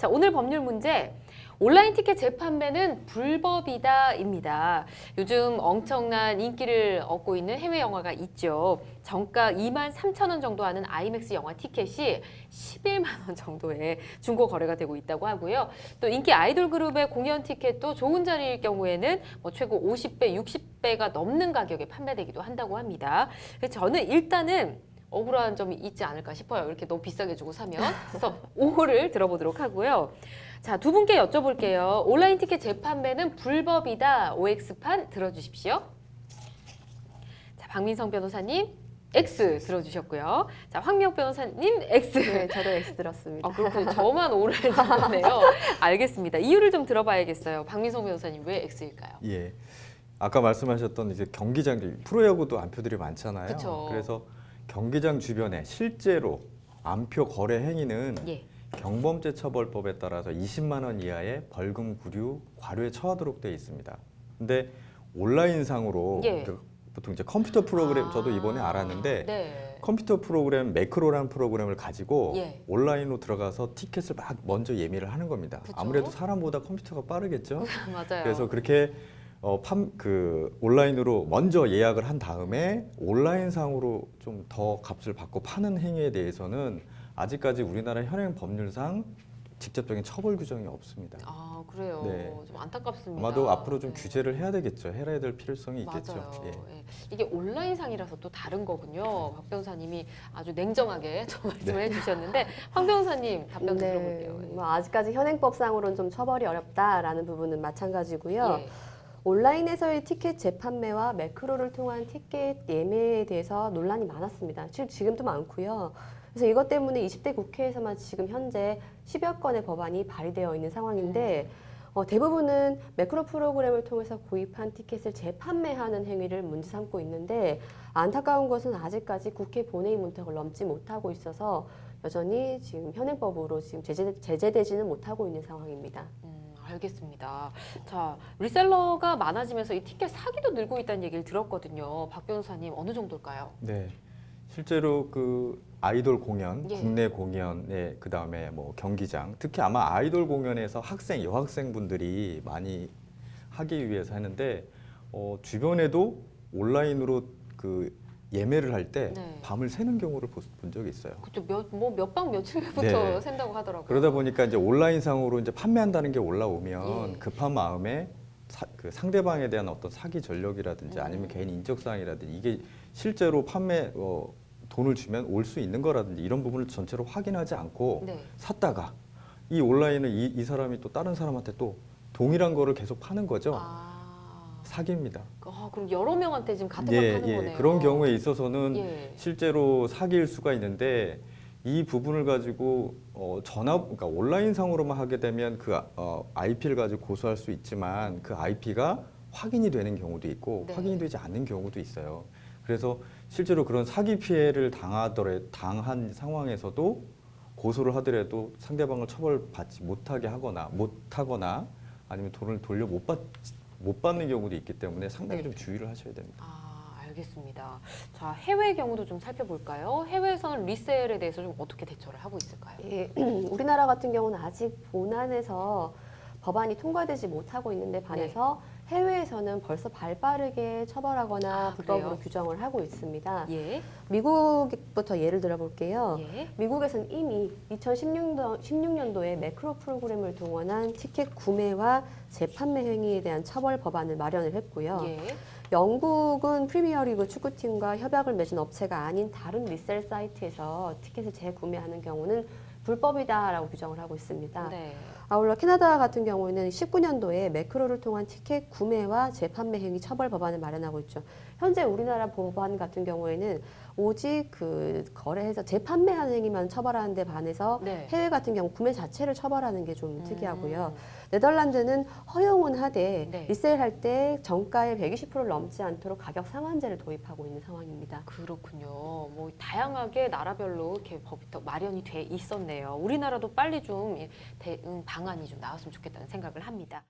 자, 오늘 법률 문제. 온라인 티켓 재판매는 불법이다입니다. 요즘 엄청난 인기를 얻고 있는 해외 영화가 있죠. 정가 23,000원 정도 하는 아이맥스 영화 티켓이 11만 원 정도에 중고 거래가 되고 있다고 하고요. 또 인기 아이돌 그룹의 공연 티켓도 좋은 자리일 경우에는 뭐 최고 50배, 60배가 넘는 가격에 판매되기도 한다고 합니다. 그래서 저는 일단은 억울한 점이 있지 않을까 싶어요. 이렇게 너무 비싸게 주고 사면. 그래서 5호를 들어보도록 하고요. 자, 두 분께 여쭤볼게요. 온라인 티켓 재판매는 불법이다. OX판 들어주십시오. 자, 박민성 변호사님 X 들어주셨고요. 자, 황미옥 변호사님 X. 네, 저도 X 들었습니다. 그렇군요. 저만 O를 들었네요. 알겠습니다. 이유를 좀 들어봐야겠어요. 박민성 변호사님 왜 X일까요? 예. 아까 말씀하셨던 이제 경기장, 프로야구도 안표들이 많잖아요. 그쵸. 그래서 경기장 주변에 실제로 안표 거래 행위는 예. 경범죄 처벌법에 따라서 20만 원 이하의 벌금, 구류, 과료에 처하도록 되어 있습니다. 근데 온라인상으로 예. 보통 이제 컴퓨터 프로그램 저도 이번에 알았는데 네. 컴퓨터 프로그램 매크로라는 프로그램을 가지고 예. 온라인으로 들어가서 티켓을 막 먼저 예매를 하는 겁니다. 그쵸? 아무래도 사람보다 컴퓨터가 빠르겠죠. 맞아요. 그래서 그렇게 온라인으로 먼저 예약을 한 다음에 온라인상으로 좀 더 값을 받고 파는 행위에 대해서는 아직까지 우리나라 현행 법률상 직접적인 처벌 규정이 없습니다. 아, 그래요. 네. 좀 안타깝습니다. 아마도 앞으로 좀 네. 규제를 해야 되겠죠. 해야 될 필요성이 있겠죠. 맞아요. 예. 예. 이게 온라인상이라서 또 다른 거군요. 박 변호사님이 아주 냉정하게 좀 말씀을 해주셨는데 황 변호사님 답변 네, 들어볼게요. 예. 뭐 아직까지 현행법상으로는 좀 처벌이 어렵다라는 부분은 마찬가지고요. 예. 온라인에서의 티켓 재판매와 매크로를 통한 티켓 예매에 대해서 논란이 많았습니다. 지금도 많고요. 그래서 이것 때문에 20대 국회에서만 지금 현재 10여 건의 법안이 발의되어 있는 상황인데 대부분은 매크로 프로그램을 통해서 구입한 티켓을 재판매하는 행위를 문제 삼고 있는데 안타까운 것은 아직까지 국회 본회의 문턱을 넘지 못하고 있어서 여전히 지금 현행법으로 지금 제재되지는 못하고 있는 상황입니다. 알겠습니다. 자, 리셀러가 많아지면서 이 티켓 사기도 늘고 있다는 얘기를 들었거든요. 박 변호사님 어느 정도일까요? 네. 실제로 그 아이돌 공연, 예. 국내 공연에 그다음에 뭐 경기장, 특히 아마 아이돌 공연에서 여학생분들이 많이 하기 위해서 하는데 주변에도 온라인으로 그 예매를 할 때 네. 밤을 새는 경우를 본 적이 있어요. 그렇죠. 몇 박 며칠부터 네. 샌다고 하더라고요. 그러다 보니까 이제 온라인상으로 이제 판매한다는 게 올라오면 예. 급한 마음에 그 상대방에 대한 어떤 사기 전력이라든지 아니면 개인 인적사항이라든지 이게 실제로 판매 돈을 주면 올 수 있는 거라든지 이런 부분을 전체로 확인하지 않고 네. 샀다가 이 온라인을 이 사람이 또 다른 사람한테 또 동일한 거를 계속 파는 거죠. 사기입니다. 그럼 여러 명한테 지금 같은 걸 파는 거네요. 그런 경우에 있어서는 예. 실제로 사기일 수가 있는데 이 부분을 가지고 그러니까 온라인상으로만 하게 되면 그 IP를 가지고 고소할 수 있지만 그 IP가 확인이 되는 경우도 있고 네. 확인이 되지 않는 경우도 있어요. 그래서 실제로 그런 사기 피해를 당한 상황에서도 고소를 하더라도 상대방을 처벌받지 못하거나 아니면 돈을 돌려 못 받는 경우도 있기 때문에 상당히 좀 주의를 하셔야 됩니다. 알겠습니다. 자, 해외 경우도 좀 살펴볼까요? 해외에서는 리셀에 대해서 좀 어떻게 대처를 하고 있을까요? 예, 우리나라 같은 경우는 아직 본안에서 법안이 통과되지 못하고 있는데 반해서 해외에서는 벌써 발빠르게 처벌하거나 불법으로 그래요? 규정을 하고 있습니다. 예. 미국부터 예를 들어볼게요. 예. 미국에서는 이미 2016년도에 매크로 프로그램을 동원한 티켓 구매와 재판매 행위에 대한 처벌 법안을 마련을 했고요. 예. 영국은 프리미어리그 축구팀과 협약을 맺은 업체가 아닌 다른 리셀 사이트에서 티켓을 재구매하는 경우는 불법이다라고 규정을 하고 있습니다. 네. 아울러 캐나다 같은 경우에는 19년도에 매크로를 통한 티켓 구매와 재판매 행위 처벌 법안을 마련하고 있죠. 현재 우리나라 법안 같은 경우에는 오직 그 거래해서 재판매하는 행위만 처벌하는 데 반해서 네. 해외 같은 경우 구매 자체를 처벌하는 게 좀 특이하고요. 네덜란드는 허용은 하되 네. 리셀할 때 정가의 120%를 넘지 않도록 가격 상한제를 도입하고 있는 상황입니다. 그렇군요. 뭐 다양하게 나라별로 이렇게 법이 또 마련이 돼 있었네요. 우리나라도 빨리 좀 방안이 좀 나왔으면 좋겠다는 생각을 합니다.